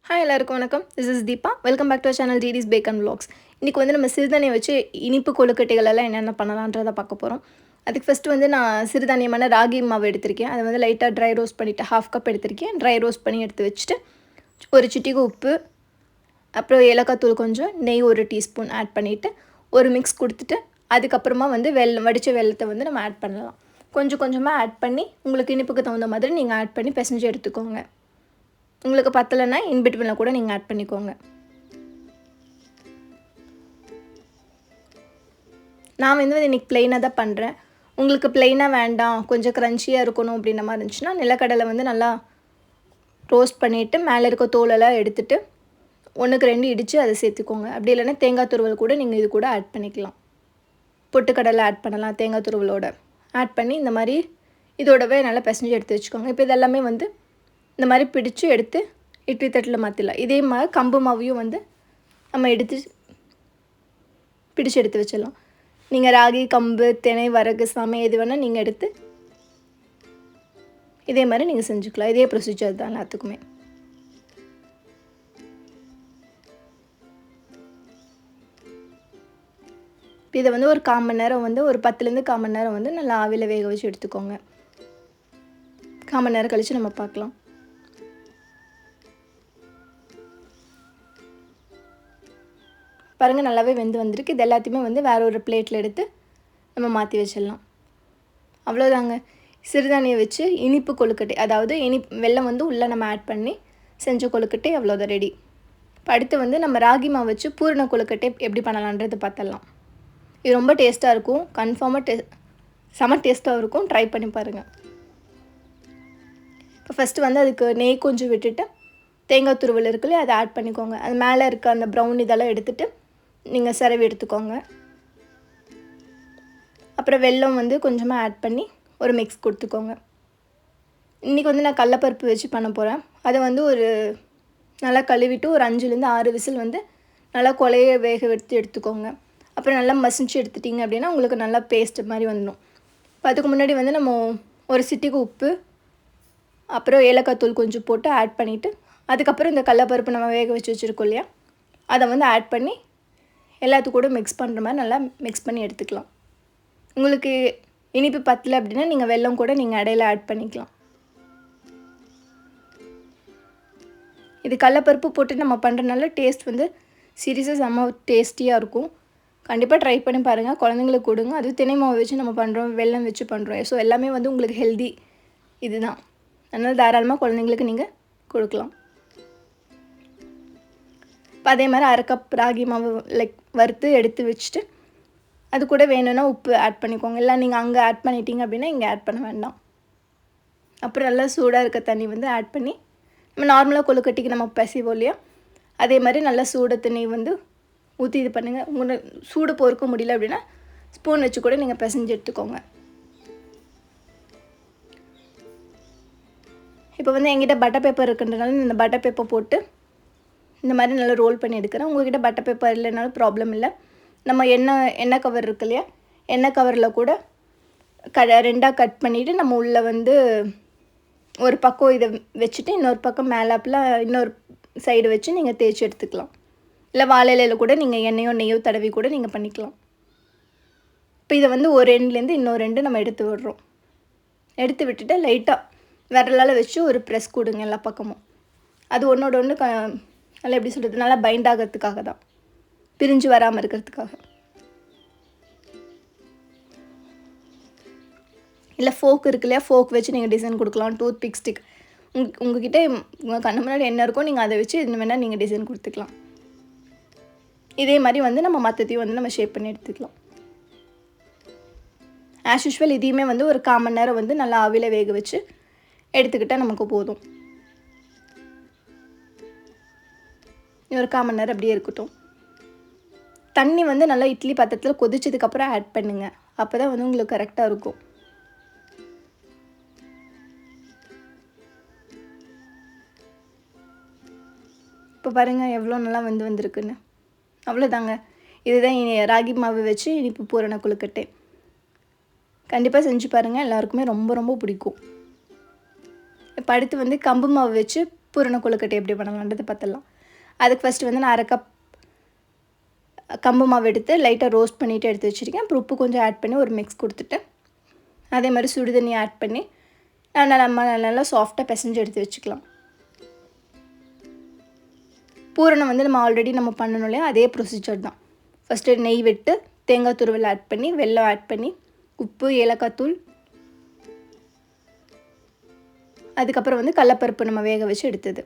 Hi எல்லாருக்கும் வணக்கம். This is Deepa. Welcome back to channel டிடிஸ் பேக் அண்ட் விலாக்ஸ். இன்றைக்கி வந்து நம்ம சிறுதானியம் வச்சு இனிப்பு கொழுக்கட்டைகள் எல்லாம் என்னென்ன பண்ணலான்றதை பார்க்க போகிறோம். அதுக்கு ஃபஸ்ட்டு வந்து நான் சிறுதானியமான ராகி மாவு எடுத்திருக்கேன். அதை வந்து லைட்டாக ட்ரை ரோஸ்ட் பண்ணிவிட்டு 1/2 கப் எடுத்திருக்கேன். ட்ரை ரோஸ்ட் பண்ணி எடுத்து வச்சுட்டு ஒரு சிட்டிகை உப்பு, அப்புறம் ஏலக்காய் தூள் கொஞ்சம், நெய் 1 டீஸ்பூன் ஆட் பண்ணிவிட்டு ஒரு மிக்ஸ் கொடுத்துட்டு அதுக்கப்புறமா வந்து வடித்த வெல்லத்தை வந்து நம்ம ஆட் பண்ணலாம். கொஞ்சம் கொஞ்சமாக ஆட் பண்ணி உங்களுக்கு இனிப்புக்கு தகுந்த மாதிரி நீங்கள் ஆட் பண்ணி பிசைஞ்சு எடுத்துக்கோங்க. உங்களுக்கு பத்தலைன்னா இன்பிட்வீனில் கூட நீங்கள் ஆட் பண்ணிக்கோங்க. நான் வந்து இன்றைக்கி ப்ளெயினாக தான் பண்ணுறேன். உங்களுக்கு ப்ளெயினாக வேண்டாம், கொஞ்சம் க்ரன்ச்சியாக இருக்கணும் அப்படின்ற மாதிரி இருந்துச்சுன்னா நிலக்கடலை வந்து நல்லா ரோஸ்ட் பண்ணிவிட்டு மேலே இருக்க தோலெல்லாம் எடுத்துகிட்டு 1க்கு 2 இடித்து அதை சேர்த்துக்கோங்க. அப்படி இல்லைன்னா தேங்காய் துருவல் கூட நீங்கள் இது கூட ஆட் பண்ணிக்கலாம். பொட்டுக்கடலை ஆட் பண்ணலாம் தேங்காய் துருவலோட ஆட் பண்ணி இந்த மாதிரி இதோடவே நல்லா பிசைஞ்சு எடுத்து வச்சுக்கோங்க. இப்போ இதெல்லாமே வந்து இந்த மாதிரி பிடிச்சு எடுத்து இட்லி தட்டில் மாற்றிடலாம். இதே மாதிரி கம்பு மாவையும் வந்து நம்ம எடுத்து பிடிச்சு எடுத்து வச்சிடலாம். நீங்கள் ராகி, கம்பு, தினை, வரகு, சாமை எது வேணால் நீங்கள் எடுத்து இதே மாதிரி நீங்கள் செஞ்சுக்கலாம். இதே ப்ரொசீஜர் தான் எல்லாத்துக்குமே. இதை வந்து ஒரு 1/4 மணி நேரம் வந்து ஒரு 10லேருந்து 1/4 மணி நேரம் வந்து நல்லா ஆவியில் வேக வச்சு எடுத்துக்கோங்க. 1/4 மணி நேரம் கழித்து நம்ம பார்க்கலாம். பாருங்கள் நல்லாவே வெந்து வந்திருக்கு. இது எல்லாத்தையுமே வந்து வேறு ஒரு பிளேட்டில் எடுத்து நம்ம மாற்றி வச்சிடலாம். அவ்வளோதாங்க. சிறுதானியம் வச்சு இனிப்பு கொழுக்கட்டை, அதாவது வெல்லம் வந்து உள்ளே நம்ம ஆட் பண்ணி செஞ்ச கொழுக்கட்டை அவ்வளோதான் ரெடி. இப்போ அடுத்து வந்து நம்ம ராகி மாவு வச்சு பூரண கொழுக்கட்டை எப்படி பண்ணலான்றது பார்த்துடலாம். இது ரொம்ப டேஸ்ட்டாக இருக்கும். கன்ஃபார்மாக செம டேஸ்ட்டாக இருக்கும். ட்ரை பண்ணி பாருங்கள். இப்போ ஃபஸ்ட்டு வந்து அதுக்கு நெய் கொஞ்சம் விட்டுட்டு தேங்காய் துருவல் இருக்குல்ல அதை ஆட் பண்ணிக்கோங்க. அது மேலே இருக்க அந்த ப்ரௌன் இதெல்லாம் எடுத்துகிட்டு நீங்கள் சிரவி எடுத்துக்கோங்க. அப்புறம் வெல்லம் வந்து கொஞ்சமாக ஆட் பண்ணி ஒரு மிக்ஸ் கொடுத்துக்கோங்க. இன்றைக்கி வந்து நான் கடலப்பருப்பு வச்சு பண்ண போகிறேன். அதை வந்து ஒரு நல்லா கழுவிட்டு ஒரு 5லேருந்து 6 விசில் வந்து நல்லா கொலைய வேக எடுத்து எடுத்துக்கோங்க. அப்புறம் நல்லா மசிச்சு எடுத்துட்டிங்க அப்படின்னா உங்களுக்கு நல்லா பேஸ்ட் மாதிரி வந்துடும். இப்போ அதுக்கு முன்னாடி வந்து நம்ம ஒரு சிட்டிகை உப்பு, அப்புறம் ஏலக்காய் தூள் கொஞ்சம் போட்டு ஆட் பண்ணிவிட்டு அதுக்கப்புறம் இந்த கடலப்பருப்பு நம்ம வேக வச்சு வச்சுருக்கோம் இல்லையா, அதை வந்து ஆட் பண்ணி எல்லாத்துக்கும் கூட மிக்ஸ் பண்ணுற மாதிரி நல்லா மிக்ஸ் பண்ணி எடுத்துக்கலாம். உங்களுக்கு இனிப்பு பத்தலை அப்படின்னா நீங்கள் வெல்லம் கூட நீங்கள் இடையில ஆட் பண்ணிக்கலாம். இது கடலப்பருப்பு போட்டு நம்ம பண்ணுறதுனால டேஸ்ட் வந்து சீரியஸாக செம்ம டேஸ்டியாக இருக்கும். கண்டிப்பாக ட்ரை பண்ணி பாருங்கள். குழந்தைங்களுக்கு கொடுங்க. அதுவும் தினை மாவு வச்சு நம்ம பண்ணுறோம், வெல்லம் வச்சு பண்ணுறோம். ஸோ எல்லாமே வந்து உங்களுக்கு ஹெல்தி இதுதான். அதனால் தாராளமாக குழந்தைங்களுக்கு நீங்கள் கொடுக்கலாம். இப்போ அதே மாதிரி 1/2 கப் ராகி மாவு வறுத்து எடுத்து வச்சுட்டு அது கூட வேணும்னா உப்பு ஆட் பண்ணிக்கோங்க. இல்லை நீங்கள் அங்கே ஆட் பண்ணிட்டீங்க அப்படின்னா இங்கே ஆட் பண்ண வேண்டாம். அப்புறம் நல்லா சூடாக இருக்க தண்ணி வந்து ஆட் பண்ணி நம்ம நார்மலாக கொழுக்கட்டைக்கு நம்ம பிசைவோம் இல்லையா, அதே மாதிரி நல்லா சூடு தண்ணி வந்து ஊற்றி இது பண்ணுங்கள். உங்களுக்கு சூடு பொறுக்க முடியல அப்படின்னா ஸ்பூன் வச்சு கூட நீங்கள் பிசைஞ்சு எடுத்துக்கோங்க. இப்போ வந்து என்கிட்ட பட்டர் பேப்பர் இருக்குன்றனால இந்த பட்டர் பேப்பர் போட்டு இந்த மாதிரி நல்லா ரோல் பண்ணி எடுக்கிறேன். உங்கள்கிட்ட பட்டர் பேப்பர் இல்லைனாலும் ப்ராப்ளம் இல்லை. நம்ம எண்ணெய் கவர் இருக்கு இல்லையா, எண்ணெய் கவரில் கூட 2ஆக கட் பண்ணிவிட்டு நம்ம உள்ளே வந்து ஒரு பக்கம் இதை வச்சுட்டு இன்னொரு பக்கம் மேலாப்பில் இன்னொரு சைடு வச்சு நீங்கள் தேய்ச்சி எடுத்துக்கலாம். இல்லை வாழை இலையில் கூட நீங்கள் எண்ணெயோ நெய்யோ தடவி கூட நீங்கள் பண்ணிக்கலாம். இப்போ இதை வந்து ஒரு எண்ட்லேருந்து இன்னொரு எண்டு நம்ம எடுத்து விடுறோம். எடுத்து விட்டுட்டு லைட்டாக விரலால் வச்சு ஒரு ப்ரெஸ் கொடுங்க எல்லா பக்கமும். அது ஒன்றோட ஒன்று நல்லா எப்படி சொல்கிறது, நல்லா பைண்ட் ஆகிறதுக்காக தான், பிரிஞ்சு வராமல் இருக்கிறதுக்காக. இல்லை ஃபோக் இருக்கு இல்லையா, ஃபோக் வச்சு நீங்கள் டிசைன் கொடுக்கலாம். டூத் பிக் ஸ்டிக் உங்ககிட்ட உங்கள் கண்ணு முன்னாடி என்ன இருக்கோ நீங்கள் அதை வச்சு இன்னும் வேணால் நீங்கள் டிசைன் கொடுத்துக்கலாம். இதே மாதிரி வந்து நம்ம மற்றத்தையும் வந்து நம்ம ஷேப் பண்ணி எடுத்துக்கலாம். ஆஸ் யூஷுவல் இதையுமே வந்து ஒரு 1/4 மணி நேரம் வந்து நல்லா ஆவியில் வேக வச்சு எடுத்துக்கிட்டால் நமக்கு போதும். ஒரு 1/4 மணி நேரம் அப்படியே இருக்கட்டும். தண்ணி வந்து நல்லா இட்லி பாத்திரத்தில் கொதிச்சதுக்கப்புறம் ஆட் பண்ணுங்கள். அப்போ தான் வந்து உங்களுக்கு கரெக்டாக இருக்கும். இப்போ பாருங்கள் எவ்வளோ நல்லா வந்திருக்குன்னு. அவ்வளோதாங்க. இதுதான் ராகி மாவு வச்சு இனிப்பு பூரண கொழுக்கட்டை. கண்டிப்பாக செஞ்சு பாருங்கள். எல்லாருக்குமே ரொம்ப ரொம்ப பிடிக்கும். இப்போ அடுத்து வந்து கம்பு மாவு வச்சு பூரண கொழுக்கட்டை எப்படி பண்ணலான்றது பார்த்துடலாம். அதுக்கு ஃபஸ்ட்டு வந்து நான் அரை கப் கம்பு மாவு எடுத்து லைட்டாக ரோஸ்ட் பண்ணிவிட்டு எடுத்து வச்சுருக்கேன். அப்புறம் உப்பு கொஞ்சம் ஆட் பண்ணி ஒரு மிக்ஸ் கொடுத்துட்டு அதே மாதிரி சுடு தண்ணி ஆட் பண்ணி நம்ம நல்லா சாஃப்டாக பிசைஞ்சு எடுத்து வச்சுக்கலாம். பூரணம் வந்து நம்ம ஆல்ரெடி நம்ம பண்ணணும் இல்லையா, அதே ப்ரொசீஜர் தான். ஃபஸ்ட்டு நெய் விட்டு தேங்காய் துருவல் ஆட் பண்ணி வெல்லம் ஆட் பண்ணி உப்பு ஏலக்காய் தூள் அதுக்கப்புறம் வந்து கடலப்பருப்பு நம்ம வேக வச்சு எடுத்தது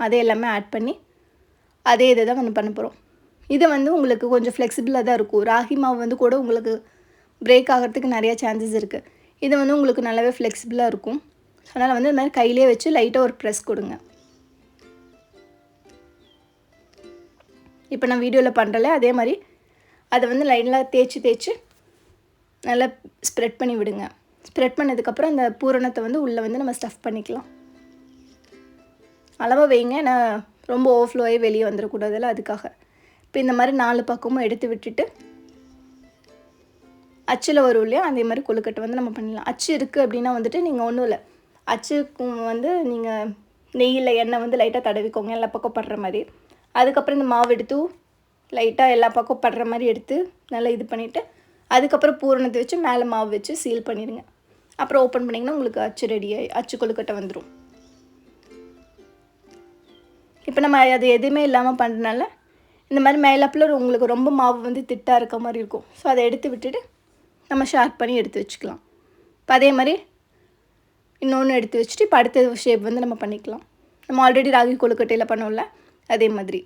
அதே எல்லாமே ஆட் பண்ணி அதே இதை தான் வந்து பண்ண போகிறோம். இது வந்து உங்களுக்கு கொஞ்சம் ஃப்ளெக்சிபிளாக தான் இருக்கும். ராகி மாவு வந்து கூட உங்களுக்கு பிரேக் ஆகிறதுக்கு நிறையா சான்சஸ் இருக்குது. இது வந்து உங்களுக்கு நல்லாவே ஃப்ளெக்சிபிளாக இருக்கும். அதனால் வந்து இந்த மாதிரி கையிலே வச்சு லைட்டாக ஒரு ப்ரெஸ் கொடுங்க. இப்போ நான் வீடியோவில் பண்ணுறல அதே மாதிரி அதை வந்து லைனாக தேய்ச்சி நல்லா ஸ்ப்ரெட் பண்ணி விடுங்க. ஸ்ப்ரெட் பண்ணதுக்கப்புறம் அந்த பூரணத்தை வந்து உள்ளே வந்து நம்ம ஸ்டஃப் பண்ணிக்கலாம். அளவாக வைங்க, ஏன்னா ரொம்ப ஓவர்ஃப்ளோவே வெளியே வந்துடக்கூடாதுல்ல, அதுக்காக. இப்போ இந்த மாதிரி 4 பக்கமும் எடுத்து விட்டுட்டு அச்சில் வரும் இல்லையா, அதே மாதிரி கொழுக்கட்டை வந்து நம்ம பண்ணலாம். அச்சு இருக்குது அப்படின்னா வந்துட்டு நீங்கள் ஒன்றும் இல்லை, அச்சுக்கு வந்து நீங்கள் நெய்யில் எண்ணெய் வந்து லைட்டாக தடவிக்கோங்க எல்லா பக்கம் படுற மாதிரி. அதுக்கப்புறம் இந்த மாவு எடுத்து லைட்டாக எல்லா பக்கம் படுற மாதிரி எடுத்து நல்லா இது பண்ணிவிட்டு அதுக்கப்புறம் பூரணத்தை வச்சு மேலே மாவு வச்சு சீல் பண்ணிடுங்க. அப்புறம் ஓப்பன் பண்ணிங்கன்னா உங்களுக்கு அச்சு ரெடியாகி அச்சு கொழுக்கட்டை வந்துடும். இப்போ நம்ம அது எதுவுமே இல்லாமல் பண்ணுறதுனால இந்த மாதிரி மேலப்பில் உங்களுக்கு ரொம்ப மாவு வந்து திட்டாக இருக்க மாதிரி இருக்கும். ஸோ அதை எடுத்து விட்டுட்டு நம்ம ஷார்ப் பண்ணி எடுத்து வச்சுக்கலாம். இப்போ அதே மாதிரி இன்னொன்று எடுத்து வச்சுட்டு இப்போ அடுத்த ஷேப் வந்து நம்ம பண்ணிக்கலாம். நம்ம ஆல்ரெடி ராகி கொழுக்கட்டையில் பண்ணோம்ல அதே மாதிரி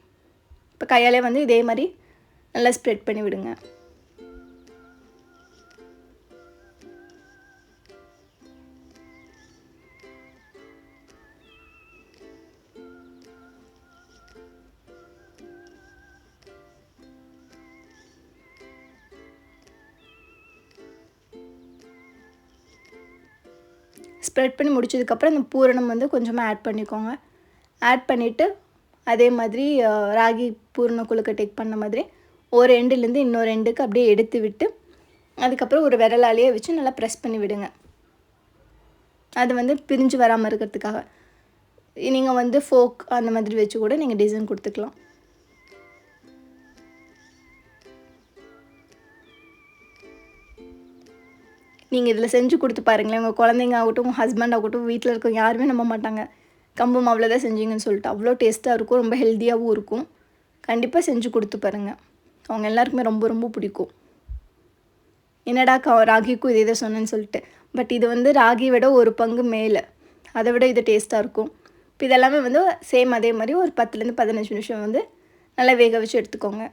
இப்போ கையாலே வந்து இதே மாதிரி நல்லா ஸ்ப்ரெட் பண்ணி விடுங்க. ஸ்ப்ரெட் பண்ணி முடிச்சதுக்கப்புறம் இந்த பூரணம் வந்து கொஞ்சமாக ஆட் பண்ணிக்கோங்க. ஆட் பண்ணிவிட்டு அதே மாதிரி ராகி பூரண கொழுக்கட்டைக்கு பண்ண மாதிரி ஒரு எண்டுலேருந்து இன்னொரு எண்டுக்கு அப்படியே எடுத்து விட்டு அதுக்கப்புறம் ஒரு விரலாலேயே வச்சு நல்லா ப்ரெஸ் பண்ணி விடுங்க. அது வந்து பிரிஞ்சு வராமல் இருக்கிறதுக்காக. நீங்கள் வந்து ஃபோக் அந்த மாதிரி வச்சு கூட நீங்கள் டிசைன் கொடுத்துக்கலாம். நீங்கள் இதில் செஞ்சு கொடுத்து பாருங்களேன். உங்கள் குழந்தைங்க ஆகட்டும், உங்கள் ஹஸ்பண்ட் ஆகட்டும், வீட்டில் இருக்கவங்க யாருமே நம்ப மாட்டாங்க கம்பு மாவில் தான் செஞ்சீங்கன்னு சொல்லிட்டு. அவ்வளோ டேஸ்ட்டாக இருக்கும், ரொம்ப ஹெல்த்தியாகவும் இருக்கும். கண்டிப்பாக செஞ்சு கொடுத்து பாருங்கள், அவங்க எல்லாருக்குமே ரொம்ப ரொம்ப பிடிக்கும். என்னடா ராகிக்கும் இதே தான் சொன்னேன்னு சொல்லிட்டு, பட் இது வந்து ராகி விட ஒரு பங்கு மேலே, அதை விட இது டேஸ்ட்டாக இருக்கும். இப்போ இதெல்லாமே வந்து சேம் அதே மாதிரி ஒரு 10லேருந்து 15 நிமிஷம் வந்து நல்லா வேக வச்சு எடுத்துக்கோங்க.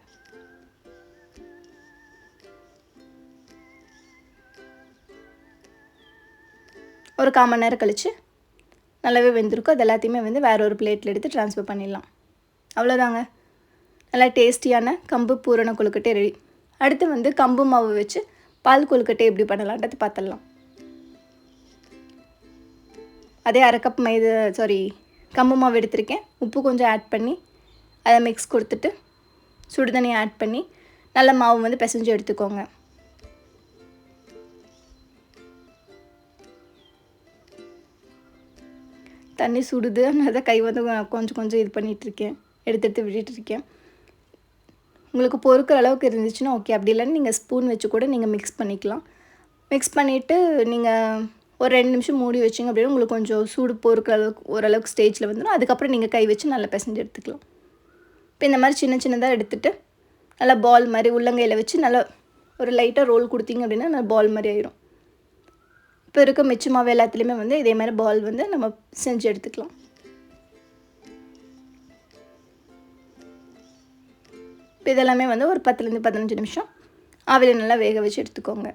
ஒரு 1/4 மணி நேரம் கழித்து நல்லாவே வெந்திருக்கும். அது எல்லாத்தையுமே வந்து வேறு ஒரு பிளேட்டில் எடுத்து ட்ரான்ஸ்ஃபர் பண்ணிடலாம். அவ்வளோதாங்க, நல்லா டேஸ்டியான கம்பு பூரண கொழுக்கட்டை ரெடி. அடுத்து வந்து கம்பு மாவு வச்சு பால் கொழுக்கட்டை எப்படி பண்ணலான்றது பார்த்துடலாம். அதே அரை கப் கம்பு மாவு எடுத்திருக்கேன். உப்பு கொஞ்சம் ஆட் பண்ணி அதை மிக்ஸ் கொடுத்துட்டு சுடு தண்ணி ஆட் பண்ணி நல்ல மாவு வந்து பிசைஞ்சு எடுத்துக்கோங்க. தண்ணி சுடுது, அதனால தான் கை வந்து கொஞ்சம் இது பண்ணிகிட்ருக்கேன், எடுத்து விட்டுட்டுருக்கேன். உங்களுக்கு பொறுக்கிற அளவுக்கு இருந்துச்சுன்னா ஓகே, அப்படி இல்லைன்னு நீங்கள் ஸ்பூன் வச்சு கூட நீங்கள் மிக்ஸ் பண்ணிக்கலாம். மிக்ஸ் பண்ணிவிட்டு நீங்கள் ஒரு 2 நிமிஷம் மூடி வச்சிங்க அப்படின்னா உங்களுக்கு கொஞ்சம் சூடு பொறுக்கிற அளவுக்கு ஓரளவுக்கு ஸ்டேஜில் வந்துடும். அதுக்கப்புறம் நீங்கள் கை வச்சு நல்லா பிசைஞ்சு எடுத்துக்கலாம். இப்போ இந்த மாதிரி சின்னதாக எடுத்துகிட்டு நல்லா பால் மாதிரி உள்ளங்கையில் வச்சு நல்லா ஒரு லைட்டாக ரோல் கொடுத்தீங்க அப்படின்னா நல்லா பால் மாதிரி ஆயிரும். இப்போ இருக்க மிச்ச மாவு எல்லாத்துலேயுமே வந்து இதே மாதிரி பால் வந்து நம்ம செஞ்சு எடுத்துக்கலாம். இப்போ இதெல்லாமே வந்து ஒரு 10லேருந்து 15 நிமிஷம் ஆவியில் நல்லா வேக வச்சு எடுத்துக்கோங்க.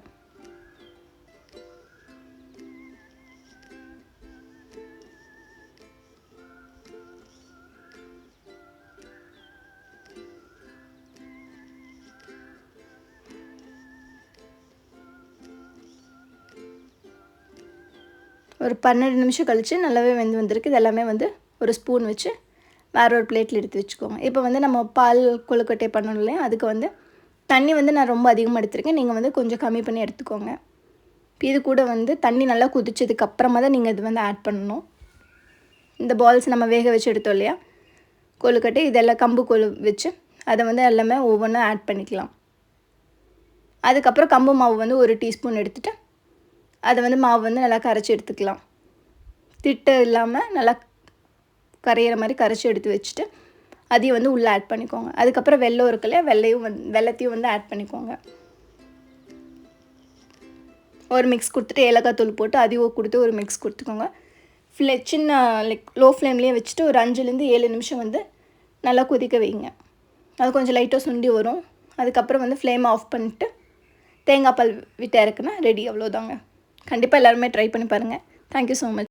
ஒரு 12 நிமிஷம் கழித்து நல்லாவே வந்திருக்கு. இதெல்லாமே வந்து ஒரு ஸ்பூன் வச்சு வேறு ஒரு பிளேட்டில் எடுத்து வச்சுக்கோங்க. இப்போ வந்து நம்ம பால் கொழுக்கட்டை பண்ணணும் இல்லையா, அதுக்கு வந்து தண்ணி வந்து நான் ரொம்ப அதிகமாக எடுத்துருக்கேன். நீங்கள் வந்து கொஞ்சம் கம்மி பண்ணி எடுத்துக்கோங்க. இது கூட வந்து தண்ணி நல்லா கொதிச்சதுக்கு அப்புறமா தான் நீங்கள் இது வந்து ஆட் பண்ணணும். இந்த பால்ஸ் நம்ம வேக வச்சு எடுத்தோம் இல்லையா கொழுக்கட்டை, இதெல்லாம் கம்பு கொழு வச்சு அதை வந்து எல்லாமே ஒவ்வொன்றா ஆட் பண்ணிக்கலாம். அதுக்கப்புறம் கம்பு மாவு வந்து 1 டீஸ்பூன் எடுத்துகிட்டு அதை வந்து மாவு வந்து நல்லா கரைச்சி எடுத்துக்கலாம். திட்டு இல்லாமல் நல்லா கரையிற மாதிரி கரைச்சி எடுத்து வச்சுட்டு அதையும் வந்து உள்ளே ஆட் பண்ணிக்கோங்க. அதுக்கப்புறம் வெல்லம் இருக்குல்லையா, வெல்லத்தையும் வந்து ஆட் பண்ணிக்கோங்க. ஒரு மிக்ஸ் கொடுத்துட்டு ஏலக்காய் தூள் போட்டு அதையும் கொடுத்து ஒரு மிக்ஸ் கொடுத்துக்கோங்க. சின்ன லோ ஃப்ளேம்லேயே வச்சுட்டு ஒரு 5லேருந்து 7 நிமிஷம் வந்து நல்லா கொதிக்க வைங்க. அது கொஞ்சம் லைட்டாக சுண்டி வரும். அதுக்கப்புறம் வந்து ஃப்ளேமை ஆஃப் பண்ணிட்டு தேங்காய் பால் விட்டு இறக்குனா ரெடி. அவ்வளோதாங்க. கண்டிப்பாக எல்லாருமே ட்ரை பண்ணி பாருங்கள். Thank you so much.